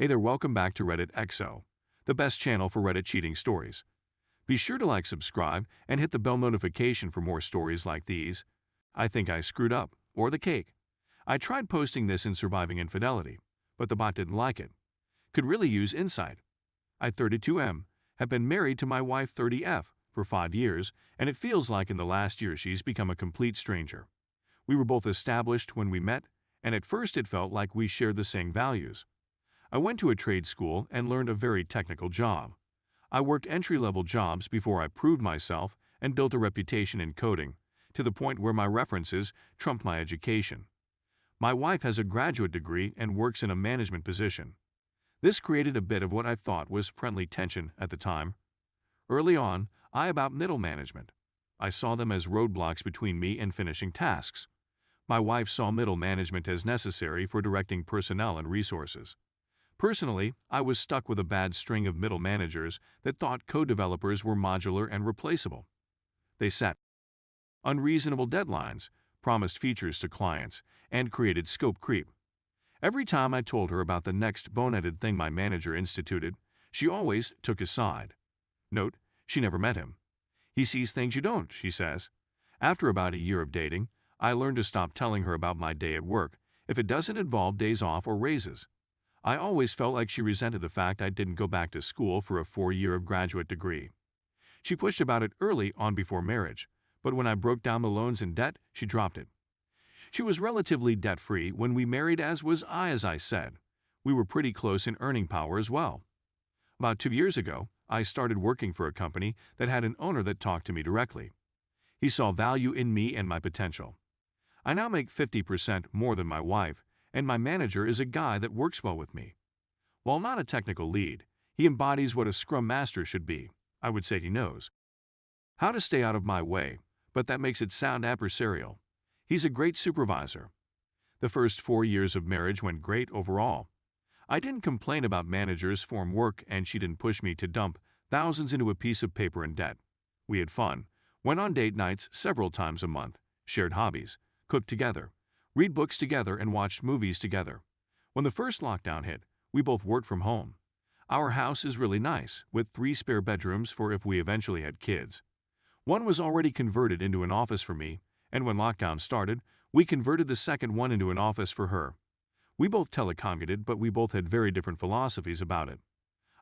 Hey there, welcome back to Reddit XO, the best channel for Reddit cheating stories. Be sure to like, subscribe, and hit the bell notification for more stories like these. I think I screwed up, or the cake. I tried posting this in Surviving Infidelity, but the bot didn't like it. Could really use insight. I 32M, have been married to my wife 30F for 5 years, and it feels like in the last year she's become a complete stranger. We were both established when we met, and at first it felt like we shared the same values. I went to a trade school and learned a very technical job. I worked entry-level jobs before I proved myself and built a reputation in coding, to the point where my references trumped my education. My wife has a graduate degree and works in a management position. This created a bit of what I thought was friendly tension at the time. Early on, I about middle management. I saw them as roadblocks between me and finishing tasks. My wife saw middle management as necessary for directing personnel and resources. Personally, I was stuck with a bad string of middle managers that thought code developers were modular and replaceable. They set unreasonable deadlines, promised features to clients, and created scope creep. Every time I told her about the next boneheaded thing my manager instituted, she always took his side. Note, she never met him. He sees things you don't, she says. After about a year of dating, I learned to stop telling her about my day at work if it doesn't involve days off or raises. I always felt like she resented the fact I didn't go back to school for a 4-year graduate degree. She pushed about it early on before marriage, but when I broke down the loans and debt, she dropped it. She was relatively debt-free when we married, as was I, as I said. We were pretty close in earning power as well. About 2 years ago, I started working for a company that had an owner that talked to me directly. He saw value in me and my potential. I now make 50% more than my wife, and my manager is a guy that works well with me. While not a technical lead, he embodies what a Scrum Master should be. I would say he knows how to stay out of my way, but that makes it sound adversarial. He's a great supervisor. The first 4 years of marriage went great overall. I didn't complain about managers' form work, and she didn't push me to dump thousands into a piece of paper in debt. We had fun, went on date nights several times a month, shared hobbies, cooked together, read books together, and watched movies together. When the first lockdown hit, we both worked from home. Our house is really nice, with 3 spare bedrooms for if we eventually had kids. One was already converted into an office for me, and when lockdown started, we converted the second one into an office for her. We both telecommuted, but we both had very different philosophies about it.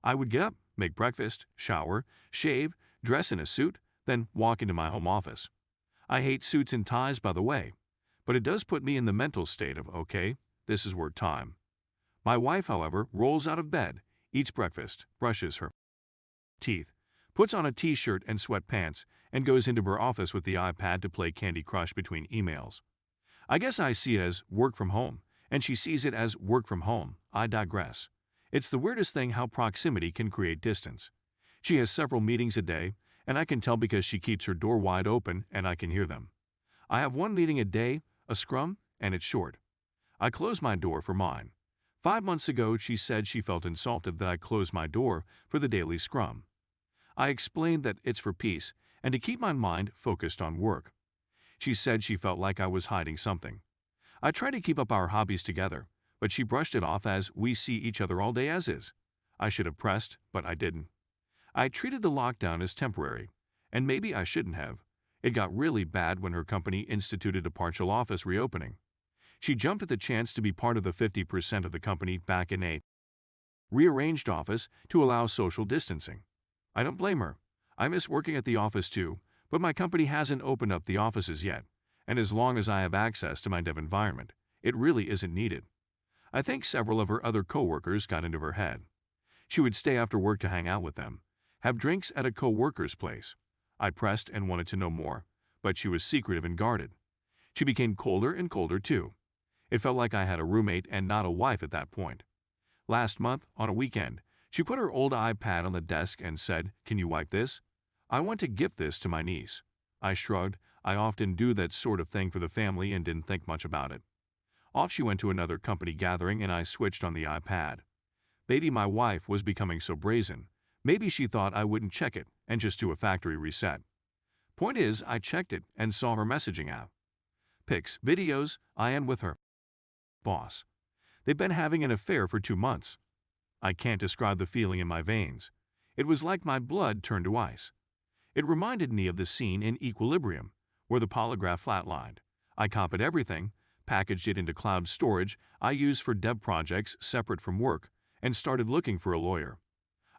I would get up, make breakfast, shower, shave, dress in a suit, then walk into my home office. I hate suits and ties, by the way, but it does put me in the mental state of, okay, this is work time. My wife, however, rolls out of bed, eats breakfast, brushes her teeth, puts on a t-shirt and sweatpants, and goes into her office with the iPad to play Candy Crush between emails. I guess I see it as work from home, and she sees it as work from home. I digress. It's the weirdest thing how proximity can create distance. She has several meetings a day, and I can tell because she keeps her door wide open and I can hear them. I have 1 meeting a day, a scrum, and it's short. I close my door for mine. 5 months ago, she said she felt insulted that I closed my door for the daily scrum. I explained that it's for peace and to keep my mind focused on work. She said she felt like I was hiding something. I tried to keep up our hobbies together, but she brushed it off as we see each other all day as is. I should have pressed, but I didn't. I treated the lockdown as temporary, and maybe I shouldn't have. It got really bad when her company instituted a partial office reopening. She jumped at the chance to be part of the 50% of the company back in a rearranged office to allow social distancing. I don't blame her. I miss working at the office too, but my company hasn't opened up the offices yet, and as long as I have access to my dev environment, it really isn't needed. I think several of her other coworkers got into her head. She would stay after work to hang out with them, have drinks at a coworker's place. I pressed and wanted to know more, but she was secretive and guarded. She became colder and colder too. It felt like I had a roommate and not a wife at that point. Last month, on a weekend, she put her old iPad on the desk and said, "Can you wipe this? I want to gift this to my niece." I shrugged. I often do that sort of thing for the family and didn't think much about it. Off she went to another company gathering and I switched on the iPad. Maybe my wife was becoming so brazen. Maybe she thought I wouldn't check it and just do a factory reset. Point is, I checked it and saw her messaging app. Pics, videos, I am with her boss. They've been having an affair for 2 months. I can't describe the feeling in my veins. It was like my blood turned to ice. It reminded me of the scene in Equilibrium, where the polygraph flatlined. I copied everything, packaged it into cloud storage I use for dev projects separate from work, and started looking for a lawyer.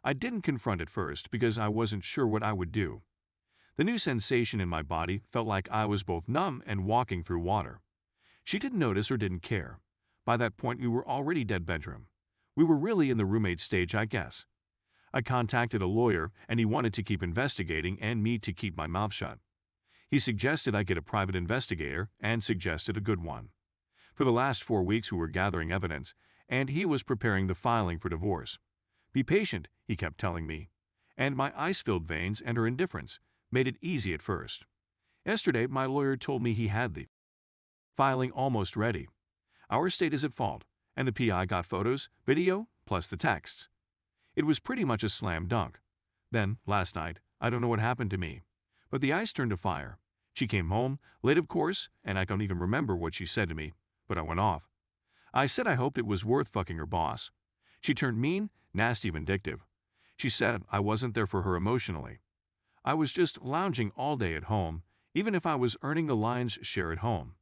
I didn't confront it first because I wasn't sure what I would do. The new sensation in my body felt like I was both numb and walking through water. She didn't notice or didn't care. By that point, we were already dead bedroom. We were really in the roommate stage, I guess. I contacted a lawyer, and he wanted to keep investigating and me to keep my mouth shut. He suggested I get a private investigator and suggested a good one. For the last 4 weeks, we were gathering evidence, and he was preparing the filing for divorce. Be patient, he kept telling me. And my ice-filled veins and her indifference made it easy at first. Yesterday, my lawyer told me he had the filing almost ready. Our state is at fault, and the PI got photos, video, plus the texts. It was pretty much a slam dunk. Then, last night, I don't know what happened to me, but the ice turned to fire. She came home, late of course, and I don't even remember what she said to me, but I went off. I said I hoped it was worth fucking her boss. She turned mean, nasty, vindictive. She said I wasn't there for her emotionally. I was just lounging all day at home, even if I was earning the lion's share at home.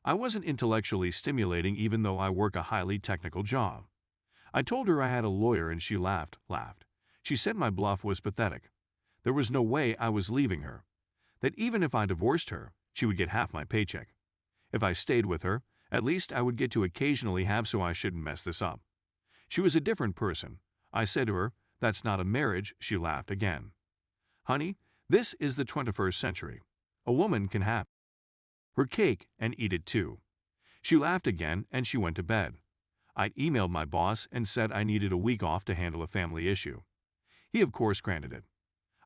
I wasn't intellectually stimulating even though I work a highly technical job. I told her I had a lawyer and she laughed. She said my bluff was pathetic. There was no way I was leaving her. That even if I divorced her, she would get half my paycheck. If I stayed with her, at least I would get to occasionally have, so I shouldn't mess this up. She was a different person. I said to her, "That's not a marriage." She laughed again. Honey, this is the 21st century. A woman can have her cake and eat it too. She laughed again and she went to bed. I emailed my boss and said I needed a week off to handle a family issue. He of course granted it.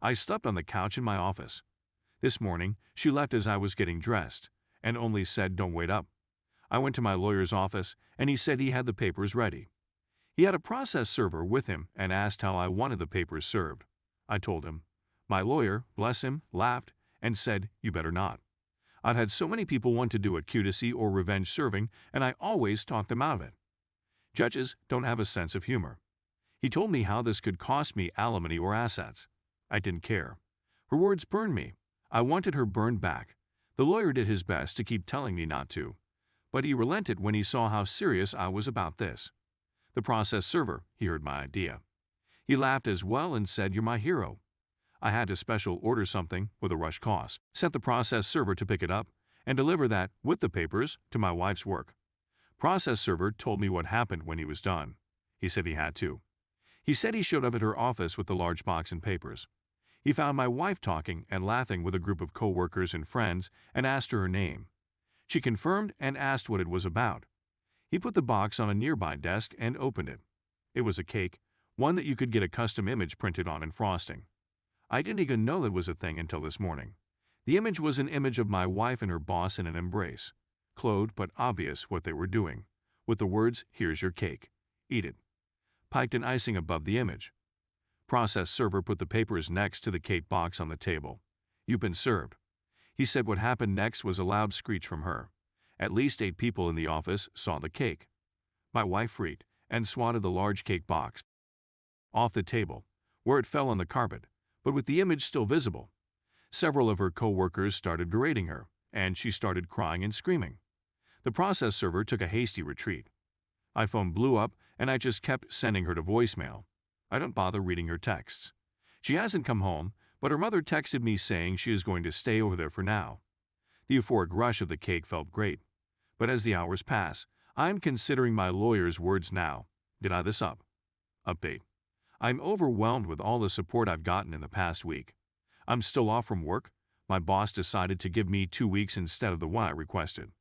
I slept on the couch in my office. This morning, she left as I was getting dressed and only said, "Don't wait up." I went to my lawyer's office and he said he had the papers ready. He had a process server with him and asked how I wanted the papers served. I told him. My lawyer, bless him, laughed and said, "You better not." I've had so many people want to do it, cutacy or revenge serving, and I always talk them out of it. Judges don't have a sense of humor. He told me how this could cost me alimony or assets. I didn't care. Her words burned me. I wanted her burned back. The lawyer did his best to keep telling me not to, but he relented when he saw how serious I was about this. The process server, he heard my idea. He laughed as well and said, "You're my hero." I had to special order something with a rush cost, sent the process server to pick it up, and deliver that, with the papers, to my wife's work. Process server told me what happened when he was done. He said he had to. He said he showed up at her office with the large box and papers. He found my wife talking and laughing with a group of co-workers and friends and asked her name. She confirmed and asked what it was about. He put the box on a nearby desk and opened it. It was a cake, one that you could get a custom image printed on and frosting. I didn't even know that was a thing until this morning. The image was an image of my wife and her boss in an embrace. Clothed but obvious what they were doing, with the words, "Here's your cake. Eat it." Piped in icing above the image. Process server put the papers next to the cake box on the table. "You've been served." He said what happened next was a loud screech from her. At least 8 people in the office saw the cake. My wife freaked and swatted the large cake box off the table, where it fell on the carpet, but with the image still visible. Several of her co-workers started berating her, and she started crying and screaming. The process server took a hasty retreat. My phone blew up, and I just kept sending her to voicemail. I don't bother reading her texts. She hasn't come home, but her mother texted me saying she is going to stay over there for now. The euphoric rush of the cake felt great. But as the hours pass, I'm considering my lawyer's words now. Did I this up? Update. I'm overwhelmed with all the support I've gotten in the past week. I'm still off from work. My boss decided to give me 2 weeks instead of the one I requested.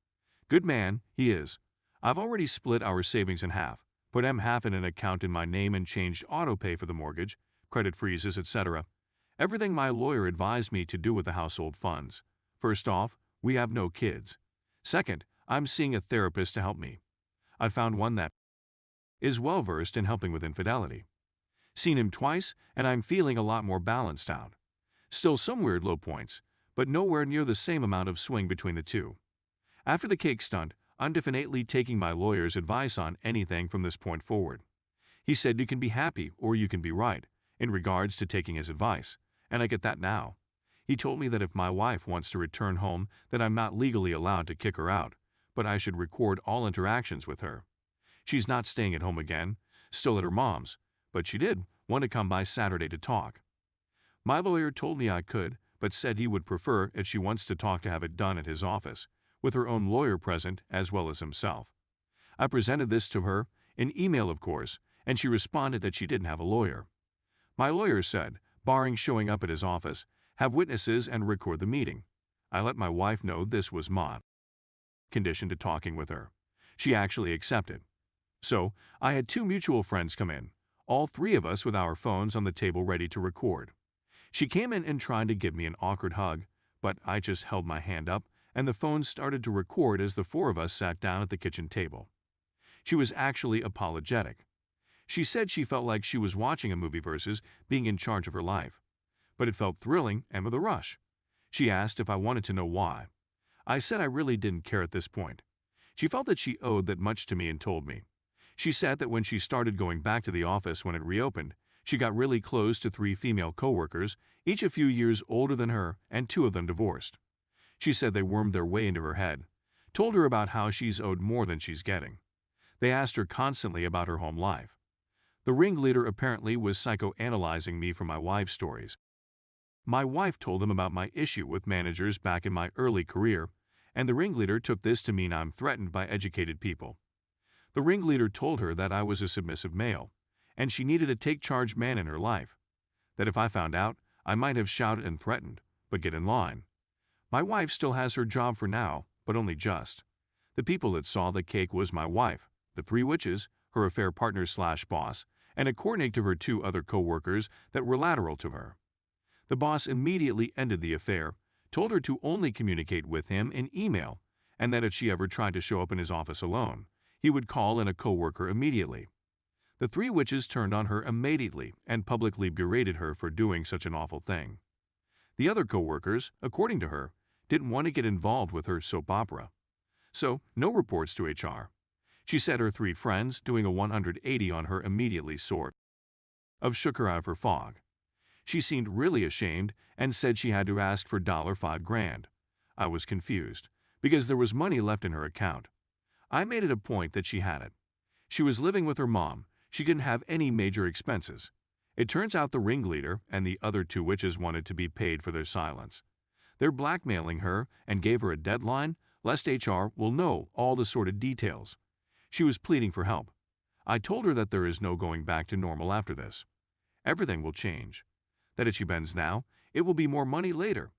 Good man, he is. I've already split our savings in half, put half in an account in my name and changed autopay for the mortgage, credit freezes, etc. Everything my lawyer advised me to do with the household funds. First off, we have no kids. Second, I'm seeing a therapist to help me. I found one that is well-versed in helping with infidelity. Seen him twice, and I'm feeling a lot more balanced out. Still some weird low points, but nowhere near the same amount of swing between the two. After the cake stunt, I'm definitely taking my lawyer's advice on anything from this point forward. He said you can be happy or you can be right, in regards to taking his advice, and I get that now. He told me that if my wife wants to return home, that I'm not legally allowed to kick her out, but I should record all interactions with her. She's not staying at home again, still at her mom's, but she did want to come by Saturday to talk. My lawyer told me I could, but said he would prefer if she wants to talk to have it done at his office, with her own lawyer present as well as himself. I presented this to her, in email of course, and she responded that she didn't have a lawyer. My lawyer said, barring showing up at his office, have witnesses and record the meeting. I let my wife know this was my condition to talking with her. She actually accepted. So, I had 2 mutual friends come in, all 3 of us with our phones on the table ready to record. She came in and tried to give me an awkward hug, but I just held my hand up and the phone started to record as the 4 of us sat down at the kitchen table. She was actually apologetic. She said she felt like she was watching a movie versus being in charge of her life. But it felt thrilling and with a rush. She asked if I wanted to know why. I said I really didn't care at this point. She felt that she owed that much to me and told me. She said that when she started going back to the office when it reopened, she got really close to 3 female coworkers, each a few years older than her, and 2 of them divorced. She said they wormed their way into her head, told her about how she's owed more than she's getting. They asked her constantly about her home life. The ringleader apparently was psychoanalyzing me for my wife's stories. My wife told him about my issue with managers back in my early career, and the ringleader took this to mean I'm threatened by educated people. The ringleader told her that I was a submissive male, and she needed a take-charge man in her life. That if I found out, I might have shouted and threatened, but get in line. My wife still has her job for now, but only just. The people that saw the cake was my wife, the 3 witches, her affair partner/boss, and according to her 2 other co-workers that were lateral to her. The boss immediately ended the affair, told her to only communicate with him in email, and that if she ever tried to show up in his office alone, he would call in a co-worker immediately. The 3 witches turned on her immediately and publicly berated her for doing such an awful thing. The other co-workers, according to her, didn't want to get involved with her soap opera. So, no reports to HR. She said her 3 friends doing a 180 on her immediately sort of shook her out of her fog. She seemed really ashamed and said she had to ask for $5,000. I was confused, because there was money left in her account. I made it a point that she had it. She was living with her mom. She didn't have any major expenses. It turns out the ringleader and the other 2 witches wanted to be paid for their silence. They're blackmailing her and gave her a deadline, lest HR will know all the sordid details. She was pleading for help. I told her that there is no going back to normal after this. Everything will change. That if she bends now, it will be more money later.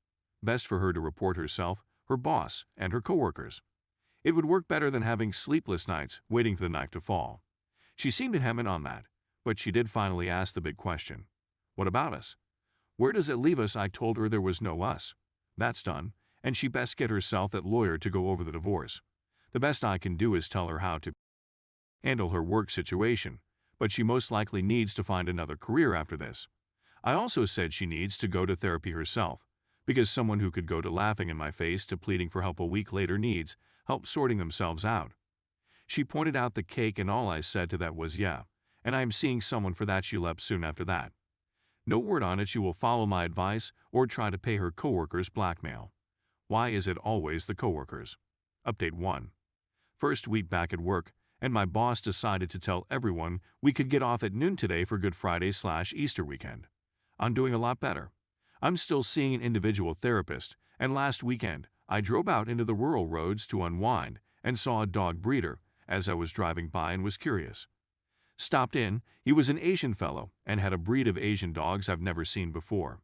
Best for her to report herself, her boss, and her coworkers. It would work better than having sleepless nights waiting for the knife to fall. She seemed to hem in on that, but she did finally ask the big question. What about us? Where does it leave us? I told her there was no us. That's done, and she best get herself that lawyer to go over the divorce. The best I can do is tell her how to handle her work situation, but she most likely needs to find another career after this. I also said she needs to go to therapy herself, because someone who could go to laughing in my face to pleading for help a week later needs help sorting themselves out. She pointed out the cake and all I said to that was yeah, and I am seeing someone for that. She left soon after that. No word on it she will follow my advice or try to pay her coworkers blackmail. Why is it always the coworkers? Update 1. First week back at work, and my boss decided to tell everyone we could get off at noon today for Good Friday/Easter weekend. I'm doing a lot better. I'm still seeing an individual therapist, and last weekend I drove out into the rural roads to unwind and saw a dog breeder as I was driving by and was curious. Stopped in, he was an Asian fellow and had a breed of Asian dogs I've never seen before.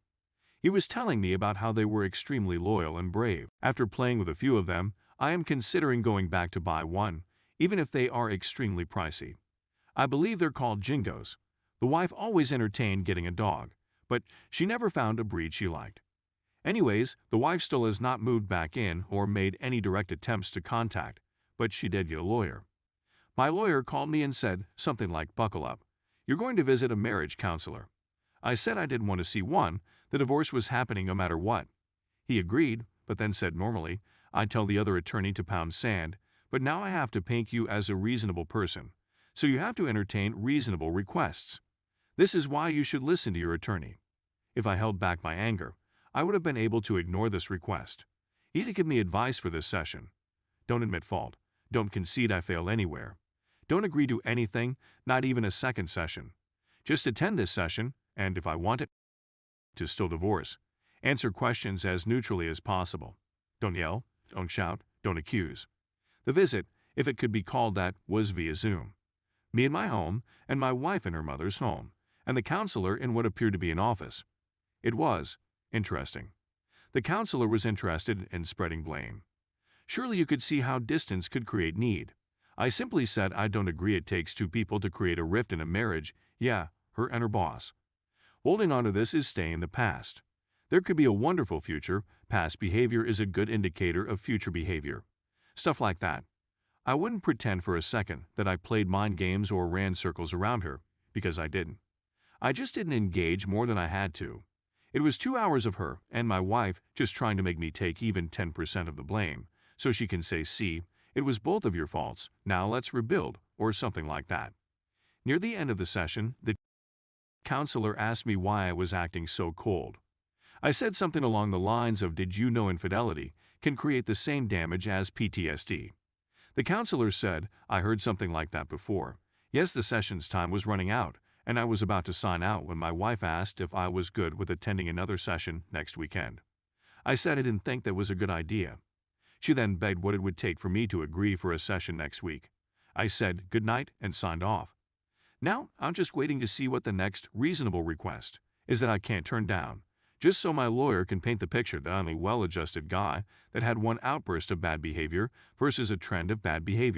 He was telling me about how they were extremely loyal and brave. After playing with a few of them, I am considering going back to buy one, even if they are extremely pricey. I believe they're called Jingos. The wife always entertained getting a dog, but she never found a breed she liked. Anyways, the wife still has not moved back in or made any direct attempts to contact, but she did get a lawyer. My lawyer called me and said something like, "Buckle up. You're going to visit a marriage counselor." I said I didn't want to see one. The divorce was happening no matter what. He agreed, but then said normally, I'd tell the other attorney to pound sand, but now I have to paint you as a reasonable person, so you have to entertain reasonable requests. This is why you should listen to your attorney. If I held back my anger, I would have been able to ignore this request. You need to give me advice for this session. Don't admit fault. Don't concede I failed anywhere. Don't agree to anything, not even a second session. Just attend this session, and if I want it to still divorce, answer questions as neutrally as possible. Don't yell, don't shout, don't accuse. The visit, if it could be called that, was via Zoom. Me in my home, and my wife in her mother's home, and the counselor in what appeared to be an office. It was interesting. The counselor was interested in spreading blame. Surely you could see how distance could create need. I simply said I don't agree it takes two people to create a rift in a marriage, yeah, her and her boss. Holding on to this is staying in the past. There could be a wonderful future. Past behavior is a good indicator of future behavior. Stuff like that. I wouldn't pretend for a second that I played mind games or ran circles around her, because I didn't. I just didn't engage more than I had to. It was 2 hours of her and my wife just trying to make me take even 10% of the blame, so she can say, see, it was both of your faults, now let's rebuild, or something like that. Near the end of the session, the counselor asked me why I was acting so cold. I said something along the lines of, did you know infidelity can create the same damage as PTSD? The counselor said, I heard something like that before. Yes, the session's time was running out, and I was about to sign out when my wife asked if I was good with attending another session next weekend. I said I didn't think that was a good idea. She then begged what it would take for me to agree for a session next week. I said good night and signed off. Now, I'm just waiting to see what the next reasonable request is that I can't turn down, just so my lawyer can paint the picture that I'm a well-adjusted guy that had one outburst of bad behavior versus a trend of bad behavior.